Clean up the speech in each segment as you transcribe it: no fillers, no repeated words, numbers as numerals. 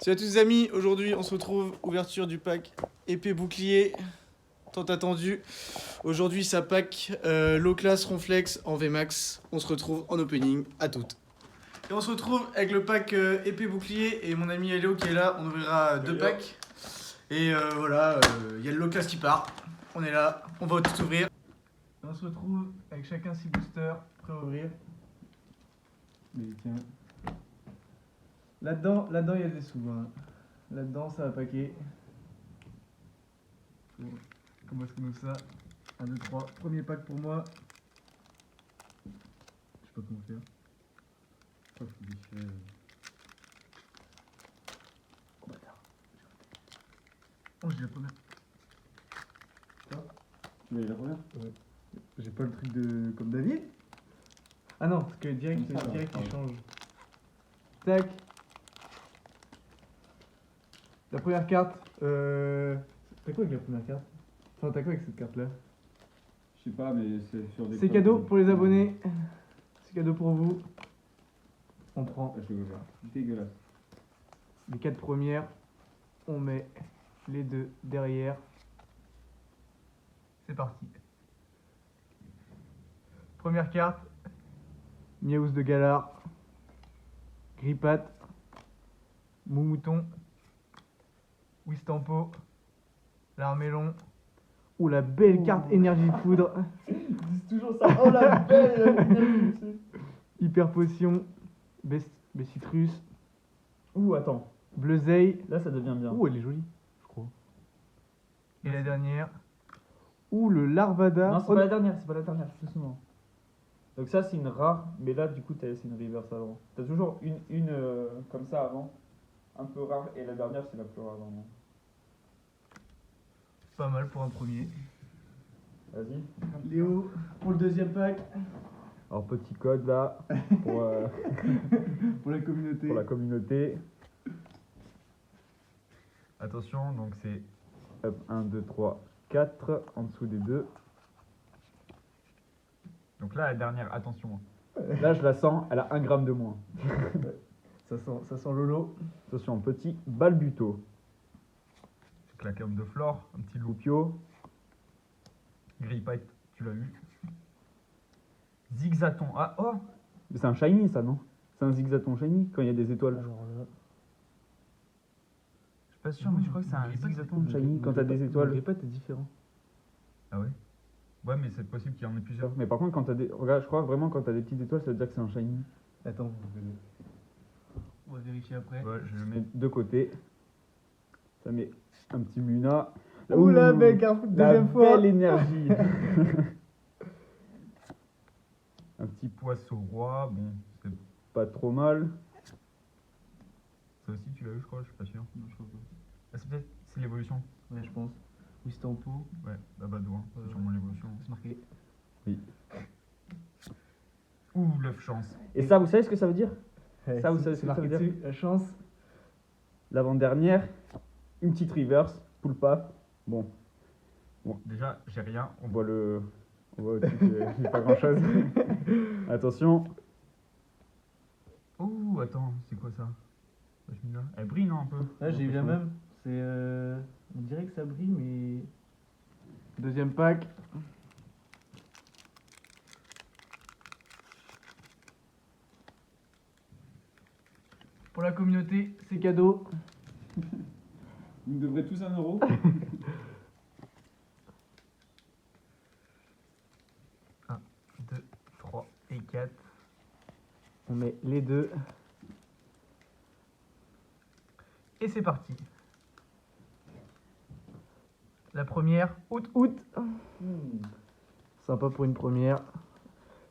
Salut à tous les amis, aujourd'hui on se retrouve, ouverture du pack épée bouclier, tant attendu. Aujourd'hui ça pack low class Ronflex en VMAX, on se retrouve en opening, à toutes. Et on se retrouve avec le pack épée bouclier et mon ami Helio qui est là, on ouvrira deux packs. Et voilà, il y a le low class qui part, on est là, on va tout ouvrir. Et on se retrouve avec chacun 6 boosters, prêt à ouvrir. Mais tiens. Là-dedans, il y a des sous. Hein. Là-dedans, ça va paquer. Comment est-ce qu'on ouvre ça 1, 2, 3. Premier pack pour moi. Je sais pas comment faire. Je crois qu'il fait. Oh bâtard. Oh, j'ai la première. Tu veux la première? Ouais. J'ai pas le truc de. Comme David. Ah non, parce que direct, il change. Tac. La première carte. T'as quoi avec la première carte? Enfin, t'as quoi avec cette carte là? Je sais pas, mais c'est sur des. C'est cadeau pour les abonnés. C'est cadeau pour vous. On prend Ah, je veux voir. Dégueulasse. les 4 premières. On met les 2 derrière. C'est parti. Première carte. Miaous de Galar. Grippat. Moumouton. Wistampo. L'Armélon. Ou la belle carte énergie de foudre. C'est toujours ça. Oh la belle. Hyper potion. Bessitrus. Ouh, attends. Bleuzeil. Là, ça devient bien. Ouh, elle est jolie, je crois. Et la dernière. Ouh, le Larvada. Non, c'est pas la dernière, doucement. Donc ça, c'est une rare, mais là, du coup, c'est une reverse avant. T'as toujours une comme ça avant, un peu rare, et la dernière, c'est la plus rare vraiment. Pas mal pour un premier. Vas-y. Léo, pour le deuxième pack. Alors, petit code là, pour, Pour la communauté. pour la communauté. Attention, donc c'est 1, 2, 3, 4 en dessous des deux. Donc là, la dernière, attention. Là, je la sens, elle a 1 gramme de moins. Ça sent Lolo. Attention, petit balbuto. C'est claquem de flore, un petit loupio. Gripite, tu l'as eu. Zigzaton. Ah, oh! Mais c'est un shiny, ça, non? C'est un zigzaton shiny quand il y a des étoiles. Alors là. Je suis pas sûr, mais je crois que c'est un zigzaton shiny quand t'as des étoiles. Le Grippat est différent. Ah ouais? Ouais, mais c'est possible qu'il y en ait plusieurs. Mais par contre, quand t'as des. Regarde, je crois vraiment quand t'as des petites étoiles, ça veut dire que c'est un shiny. Attends, on va vérifier après. Ouais, je le mets de côté. Ça met un petit Muna. Ouh la belle carte, deuxième fois. Belle énergie. Un petit poisson roi, bon, c'est pas trop mal. Ça aussi, tu l'as eu, je crois, je suis pas sûr. Non, je crois pas. Ah, c'est peut-être c'est l'évolution. Ouais, je pense. Wistampo. Ouais, Babadou, hein, c'est sûrement l'évolution. C'est marqué. Oui. Ouh, l'œuf chance. Et ça, vous savez ce que ça veut dire? Ça, vous savez ce C'est que ça marqué veut dire? dessus. La chance. L'avant-dernière, une petite reverse, pull paf. Bon. Déjà, j'ai rien. On voit au-dessus que j'ai pas grand chose. Attention. Ouh, attends, c'est quoi ça? Elle brille, non, un peu? Là, j'ai eu la même. C'est. On dirait que ça brille, mais. Deuxième pack. Pour la communauté, c'est cadeau. Vous me devrez tous 1 euro. 1, 2, 3 et 4. On met les deux. Et c'est parti. La première, août. Sympa pour une première.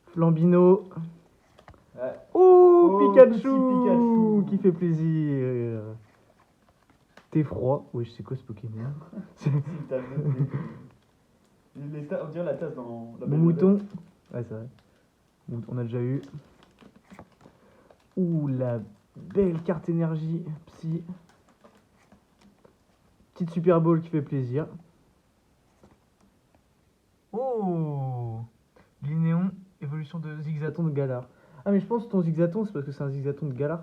Flambino. Ouais. Oh, Pikachu, petit Pikachu. qui fait plaisir. T'es froid. Oui, je sais quoi ce Pokémon. On dirait la tasse dans la Mon mouton. Ouais, c'est vrai. On a déjà eu. Ouh, la belle carte énergie. Psy. Petite Super Bowl qui fait plaisir. Oh, Linéon, évolution de Zigzaton de Galar. Ah, mais je pense que ton Zigzaton, c'est parce que c'est un Zigzaton de Galar.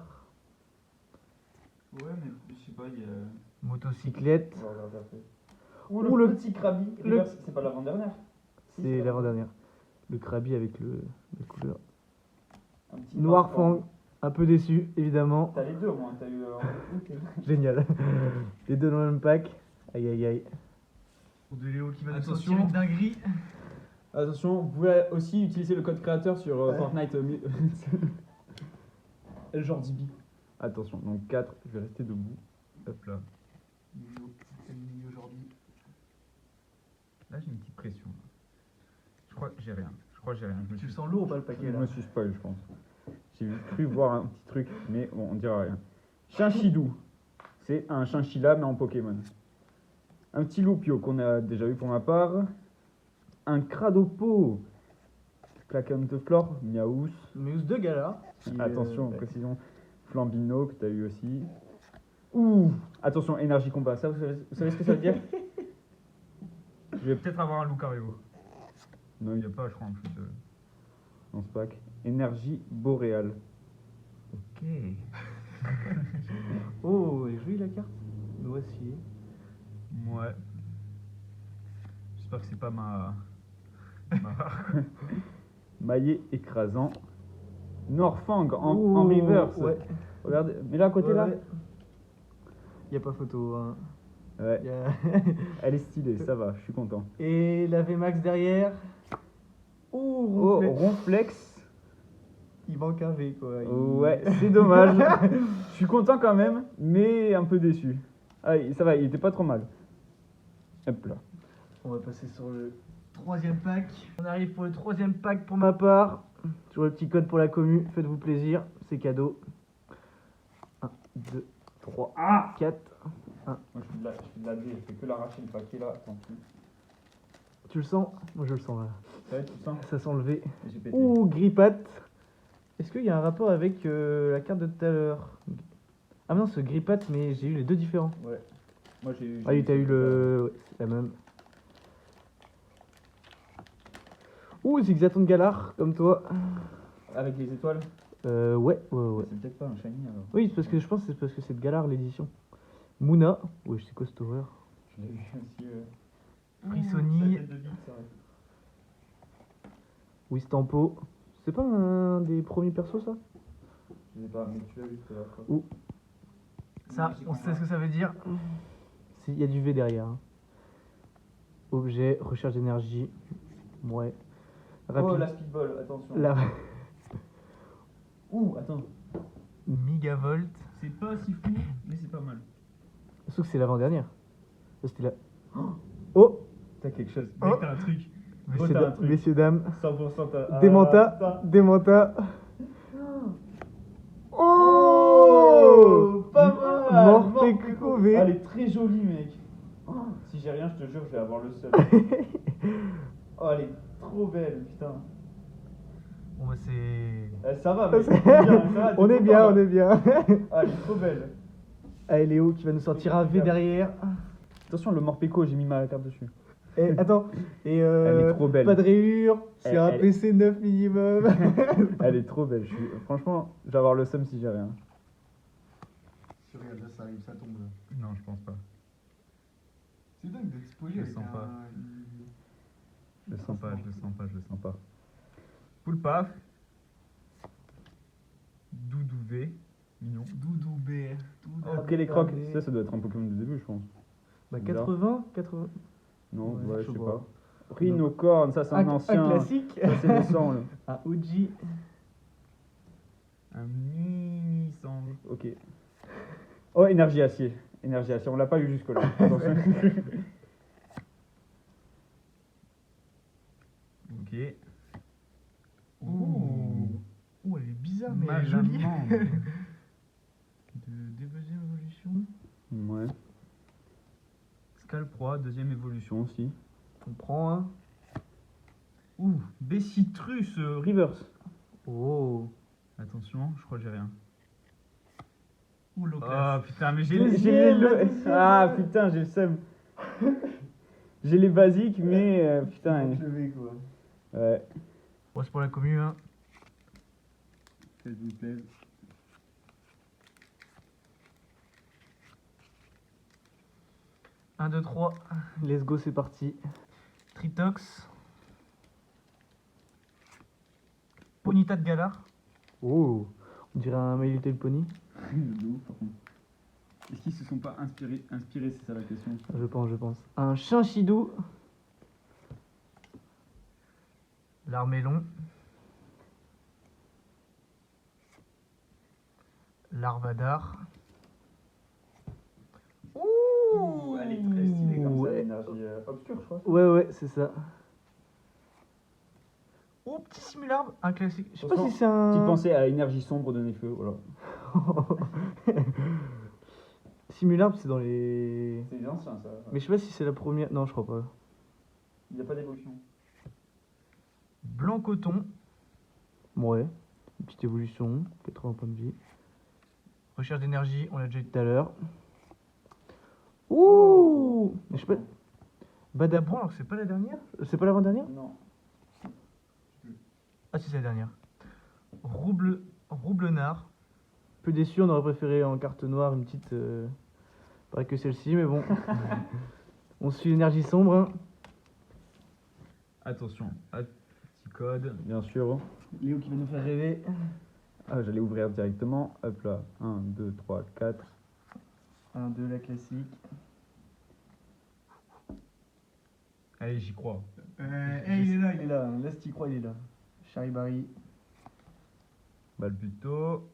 Ouais, mais je sais pas, il y a. Motocyclette, On va regarder après. Ouh, Ouh, le le- petit Krabi. le- C'est pas l'avant-dernière. Si, c'est l'avant-dernière. Le Krabi avec la couleur. Un petit Noir Fang, un peu déçu, évidemment. T'as les deux au moins, t'as eu. Génial. Les deux dans le même pack. Aïe aïe aïe. Pour de Léo qui va nous Attention. sortir une dinguerie. Attention, vous pouvez aussi utiliser le code créateur sur Ouais. Fortnite. Le genre DB. Attention, donc 4, je vais rester debout. Hop là. aujourd'hui. Là, j'ai une petite pression. Je crois que j'ai rien. Tu le sens lourd ou pas le paquet Je là me suis spoil, je pense. J'ai cru voir un petit truc, mais bon, on dira rien. Chinchidou. C'est un chinchilla, mais en Pokémon. Un petit loupio qu'on a déjà eu pour ma part. Un cradopo. Claquant de flore, miaous. Mais use 2 galas. Attention, précision. Flambino, que tu as eu aussi. Ouh. Attention, énergie combat. Ça, vous savez ce que ça veut dire? Je vais Peut-être avoir un Lucario. Non, Il il n'y y a pas, je crois, en plus. dans ce pack. Énergie boréale. Ok. Oh, elle est jolie la carte. Noisier. Ouais. J'espère que c'est pas ma. Maillet écrasant. Norfang en Ouh, reverse. Ouais. Regardez, mais là à côté là. Y a pas photo. Hein. Ouais, Y a- elle est stylée, ça va, je suis content. Et la VMAX derrière. Oh, Oh, ronflet. Ronflex. Il manque un V quoi. Ouais, c'est dommage. Je suis content quand même, mais un peu déçu. Ah, ça va, il était pas trop mal. Hop là. On va passer sur le troisième pack. On arrive pour le troisième pack pour ma part. Toujours le petit code pour la commu. Faites-vous plaisir, c'est cadeau. 1, 2, 3, 4. Moi je fais de la D, je fais que l'arracher le paquet là. Attends, Tu le sens? Moi je le sens là. ça va être tout ça. Ça sent le V. J'ai pété. Ouh, Grippat. Est-ce qu'il y a un rapport avec la carte de tout à l'heure? Ah non, c'est Grippat, mais j'ai eu les deux différents. Ouais. Moi j'ai eu. Ah oui, t'as eu le. Ouais, c'est la même. Ouh, Zigzaton Galar, comme toi. Avec les étoiles. Ouais. C'est peut-être pas un shiny alors. Oui, c'est parce que je pense que c'est parce que c'est de Galar l'édition. Mouna. Oui, c'est quoi cette horreur? Je l'ai vu aussi. Frissoni. Sa tête de bite, c'est vrai. Wistampo. C'est pas un des premiers persos ça? Je sais pas, mais tu l'as vu tout à l'heure. Ça, on sait ce que ça veut dire. Il y a du V derrière. Hein. Objet, recherche d'énergie. Ouais. Oh la speedball, attention. La- Ouh, attends. Megavolt. C'est pas si fou, mais c'est pas mal. Sauf que c'est l'avant-dernière. Ça, c'était la. Oh! T'as quelque chose. Oh. Mec, t'as un truc. Oh, t'as un truc. Messieurs, dames. 100% t'as. Démenta. putain. Démenta. Oh, pas mal. Morpeko V. Elle est très jolie, mec. Oh, si j'ai rien, je te jure, je vais avoir le seul. Oh, elle est trop belle, putain. Bon, bah, c'est. Ça va, mais c'est bien, ça va, t'es On est content, bien, là. on est bien. Ah, elle est trop belle. Allez, Léo qui va nous sortir un V derrière. Attention, le Morpeko, j'ai mis ma carte dessus. Et attends, et Elle est trop belle. pas de rayures, c'est un Elle- PC 9 minimum. Elle est trop belle. Franchement, je vais avoir le seum si j'ai rien. Regarde, là, ça arrive, ça tombe. Là. Non, je pense pas. C'est dingue d'être spoilé Je avec sens pas. Je le sens pas, je le sens pas, je le sens pas. Full paf. Doudou V. Mignon. Doudou B. Ok, les crocs. Ça doit être un Pokémon du début, je pense. Bah Bizarre. 80. Non, Ouais, ouais, je je sais sais pas. pas. Rhinocorn, ça c'est un ancien. Un classique. Ça c'est le sang, là. Un Uji. Un mini sang. Ok. Oh, énergie acier. Énergie acier, on l'a pas eu jusque-là. Attention. Ok. Ouh. Ouh, elle est bizarre, mais elle est Malamande. jolie. De deuxième évolution. Ouais. Scalproie, deuxième évolution aussi. On prend un. Ouh, Bessitrus. Reverse. Oh. Attention, je crois que j'ai rien. Ouh, l'eau Ah putain, mais j'ai J'ai le. Ah putain, j'ai le seum. J'ai les basiques, mais putain. quoi. Ouais. Bon, c'est pour la commu, hein. S'il vous plaît. 1, 2, 3. Let's go, c'est parti. Tritox. Ponyta de Galar. Oh, on dirait un My Little Pony. De ouf, par contre. Est-ce qu'ils se sont pas inspirés, c'est ça la question. Je pense. Un Chinchidou. L'Armélon. Larvadar. Ouh, Elle est très stylée comme ça, ouais. l'énergie obscure, je crois. Ouais, c'est ça. Oh, petit Simularbe, un classique. Je sais pas si c'est un. Petite pensée à énergie sombre de Nekfeu, voilà. Simularbe, c'est dans les. C'est ancien ça. Mais je sais pas si c'est la première. Non, je crois pas. Il n'y a pas d'évolution. Blanc coton. Ouais. Une petite évolution. 80 points de vie. Recherche d'énergie, on l'a déjà dit tout à l'heure. Ouh, mais je sais pas. Badabran, alors que c'est pas la dernière. C'est pas l'avant-dernière. Non. Ah si, c'est la dernière. Roublenard. Peu déçu, on aurait préféré en carte noire une petite... pas que celle-ci, mais bon. On suit l'énergie sombre. Hein. Attention, petit code. Bien sûr. Léo qui va nous faire rêver. Ah, j'allais ouvrir directement. Hop là. 1, 2, 3, 4. 1, 2, la classique. Allez, j'y crois. Il est là. Laisse t'y croire, il est là. Charibari. Balbuto.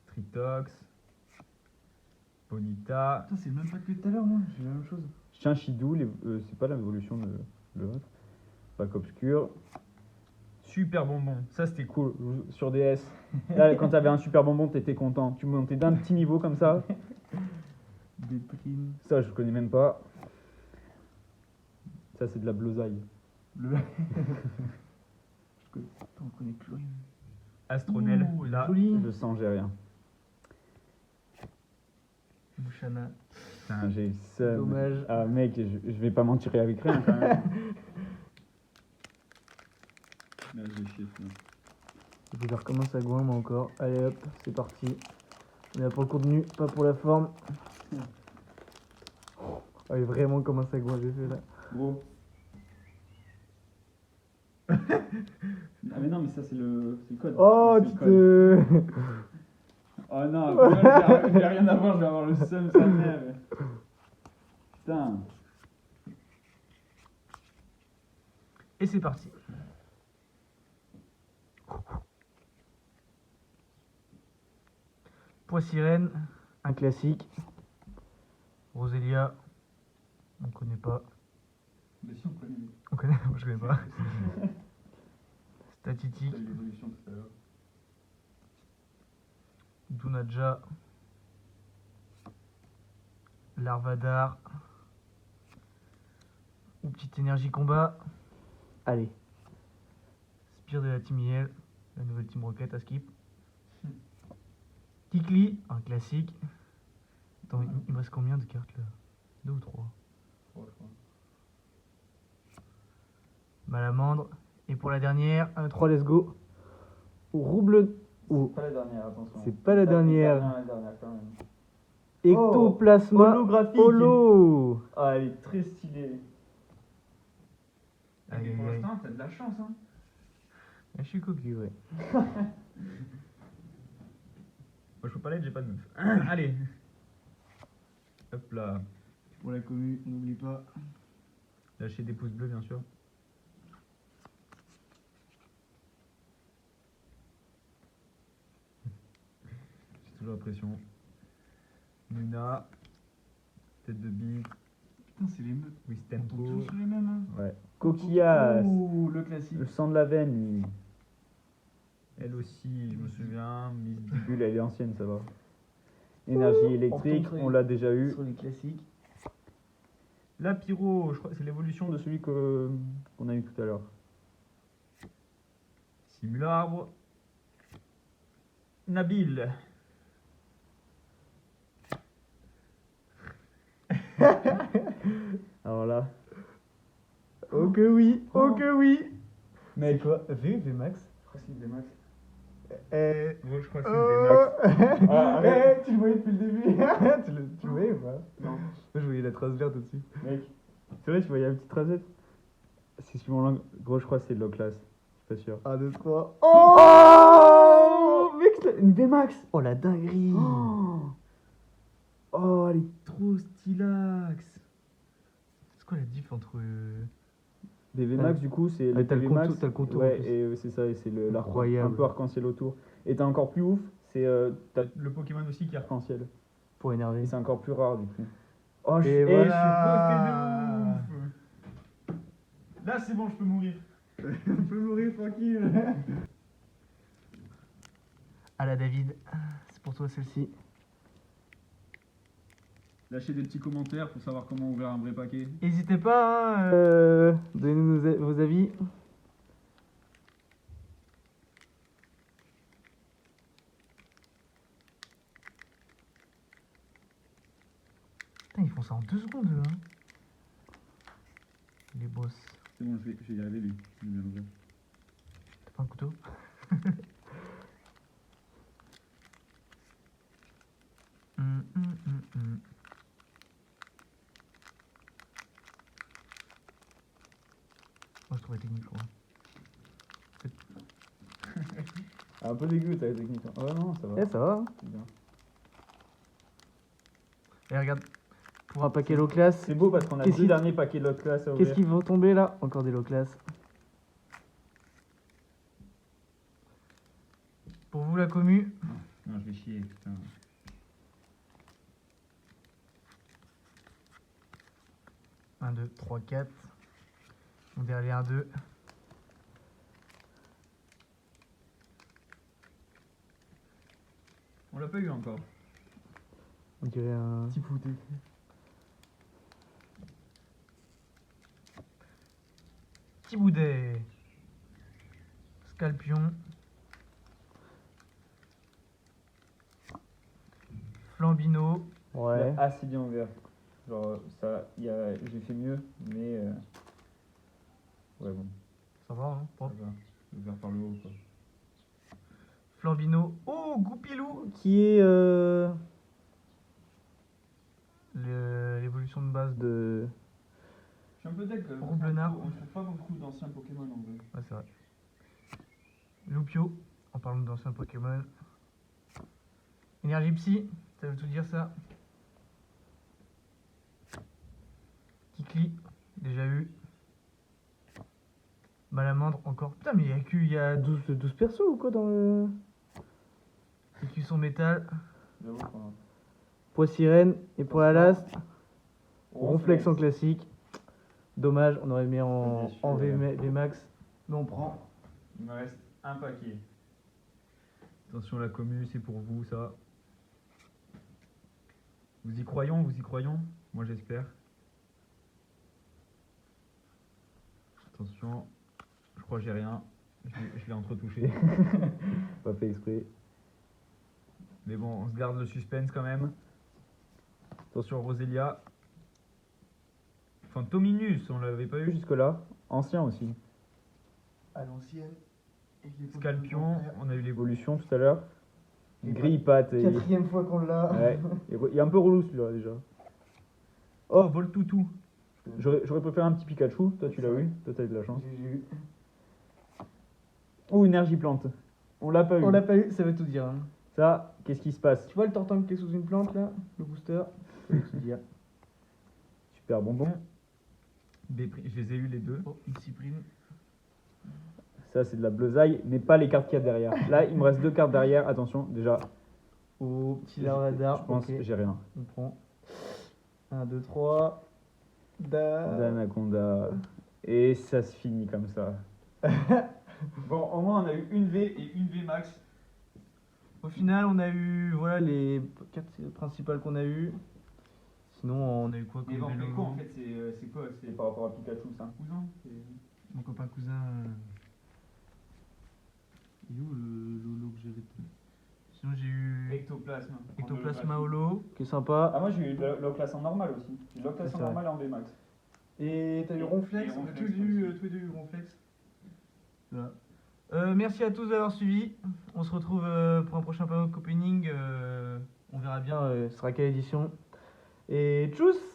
Tritox. Ponyta. Putain, c'est le même pack que tout à l'heure, moi. J'ai la même chose. Chinchidou, c'est pas l'évolution de l'autre. Pack obscur. Super bonbon. Ça, c'était cool. Cool. Sur DS. Là, quand t'avais un super bonbon, t'étais content. Tu montais d'un petit niveau comme ça. Des primes. Ça, je connais même pas. Ça, c'est de la blosaille. Le. On connaît plus rien. Astronel. Ouh, Là. joli. Je sens, j'ai rien. Mouchana. Putain, j'ai le seum. Dommage. Ah, mec, je vais pas m'en tirer avec rien quand même. Là, je vais chier, sinon. Je vais faire comme un sagouin, moi encore. Allez hop, c'est parti. On est là pour le contenu, pas pour la forme. Oh, elle est vraiment comme un sagouin, j'ai fait là. Gros. Ah mais non, mais ça c'est le code. Oh, C'est tu le code. te. Oh non, moi, je vais rien avoir, je vais avoir le seum, sa mère. Putain. Et c'est parti. Poissirène, un classique. Roselia, on connaît pas. Mais si on connaît, On connaît, moi je connais pas. Statiti, t'as eu l'évolution tout à l'heure. Dunaja, Larvadar, ou petite énergie combat. Allez. Spire de la Team IL, la nouvelle Team Rocket à skip. Kikli, un classique. Attends, il me reste combien de cartes là? 2 ou 3? 3, je crois. Malamandre. Et pour la dernière, 1, 3, let's go. Rouble. Oh, Pas la dernière, attention. c'est pas la dernière. La dernière quand même. Ectoplasma holographique. holo. Ah, elle est très stylée. Aïe, Pour aïe, aïe. l'instant, t'as de la chance, hein. Ah, je suis cocu, ouais. Moi, je peux pas l'être, j'ai pas de meuf. Allez. Hop là. Pour la commu, n'oublie pas. Lâchez des pouces bleus, bien sûr. J'ai toujours la pression. Luna. Tête de bite. Putain, c'est les mêmes. Wistempo. les mêmes. Hein. Ouais. Coquillasse. Ouh, le classique. Le sang de la veine, lui. Elle aussi, je me souviens. Miss Bulle, elle est ancienne, ça va. Énergie électrique, on l'a déjà eu. Sur les classiques. La pyro, je crois que c'est l'évolution De celui qu'on a eu tout à l'heure. Simularbre. Nabil. Alors là, Oh que oui, oh que oui. mec, Quoi V ou Vmax? je crois que c'est une Vmax. Bon, je crois que c'est une Vmax. Ah, arrête. Tu le voyais depuis le début. Tu le voyais ou pas? Non. Je voyais la trace verte au-dessus. Mec, c'est vrai, tu vois, il y a une petite tracette. C'est suivant l'angle. Gros, je crois que c'est de l'Oclas. Je suis pas sûr. 1, 2, 3. Oh mec, une VMAX. Oh la dinguerie. Oh, elle est trop stylax. C'est quoi la diff entre. Des VMAX, du coup, c'est t'as le VMAX. contour- t'as le contour en Ouais, plus. et c'est ça, et c'est l'arc Incroyable. un peu arc-en-ciel autour. Et t'as encore plus ouf, c'est t'as Le Pokémon aussi qui a. arc-en-ciel. Pour énerver. Et c'est encore plus rare, du coup. Oh, Et je voilà. Bossé de ouf. Là, c'est bon, je peux mourir. On peut mourir tranquille. Ah la David, c'est pour toi celle-ci. Lâchez des petits commentaires pour savoir comment ouvrir un vrai paquet. N'hésitez pas, donnez-nous vos avis. Putain, ils font ça en 2 secondes, eux, hein. Les boss. C'est bon, je vais y arriver, lui. Je vais bien l'ouvrir. T'as pas un couteau? Moi, je trouvais technique, quoi. Un peu dégueu, ta technique. Oh non, ça va. Eh, ça va. C'est bien. Et regarde, pour un paquet low class, C'est beau parce qu'on a Qu'est-ce 2 qui- derniers paquets de l'autre classe à ouvrir. qu'est-ce qui va tomber là? Encore des low class. Pour vous, la commu, Non, je vais chier, putain. un, 2, 3, 4. Mon dernier 1, 2. On l'a pas eu encore. On dirait un. Petit fouté. Petit boudet. Scalpion. Flambino. Ouais. Ah, c'est bien ouvert. Genre, ça, j'ai fait mieux, mais. Ouais, bon, Ça va, hein? ça va. Ouvert par le haut, quoi. Flambino. Oh, Goupilou qui est l'évolution de base de. Je suis un peu deck. Roublenard. On trouve pas beaucoup d'anciens Pokémon en vrai. Ouais, c'est vrai. Loupio, en parlant d'anciens Pokémon. Énergie Psy, ça veut tout dire ça. Kikli, déjà eu. Malamandre encore. Putain, mais il y a 12 persos ou quoi dans le. Écusson métal. J'avoue, quoi. Poids sirène et pour la last. Ronflex en classique. Dommage, on aurait mis en VMAX. Mais on prend. Il me reste un paquet. Attention, la commu, c'est pour vous, ça. Vous y croyons, Moi, j'espère. Attention, je crois que j'ai rien. Je l'ai entretouché. Pas fait exprès. Mais bon, on se garde le suspense quand même. Attention, Roselia. Fantominus, on l'avait pas eu jusque-là. Ancien aussi. À l'ancienne. Scalpion, on a eu l'évolution tout à l'heure. Grille-patte. Quatrième fois qu'on l'a. Ouais. Il est un peu relou celui-là déjà. Oh, Voltoutou. J'aurais préféré un petit Pikachu. Toi, tu l'as eu. Toi, t'as eu de la chance. J'ai eu. Oh, énergie plante. On l'a pas eu. On l'a pas eu, ça veut tout dire. Hein. Ça, qu'est-ce qui se passe? Tu vois le tortank qui est sous une plante là? Le booster? Ça veut tout dire. Super bonbon. Je les ai eu les deux. Oh, une cyprine. Ça, c'est de la bleusaille, mais pas les cartes qu'il y a derrière. Là, il me reste 2 cartes derrière. Attention, déjà. Oh, petit Larvadar. Je pense ok. que j'ai rien. On prend. 1, 2, 3. D'Anaconda. Et ça se finit comme ça. Bon, au moins, on a eu une V et une V max. Au final, on a eu voilà les 4 principales qu'on a eu. Sinon, on a eu quoi comme vélo en fait, c'est quoi? C'est par rapport à Pikachu, c'est un cousin? Mon copain cousin. Il est où le Lolo que j'avais? Sinon, j'ai eu Ectoplasme. Ectoplasma Holo, qui est sympa. Ah, moi, j'ai eu de l'Oclas en normal aussi. J'ai de l'Oclas C'est en vrai. normal et en V max. Et t'as eu Ronflex, Et on a Ronflex tous aussi. les deux eu Ronflex. Voilà. Merci à tous d'avoir suivi. On se retrouve pour un prochain panneau de opening. On verra bien ce sera quelle édition. Et tchuss!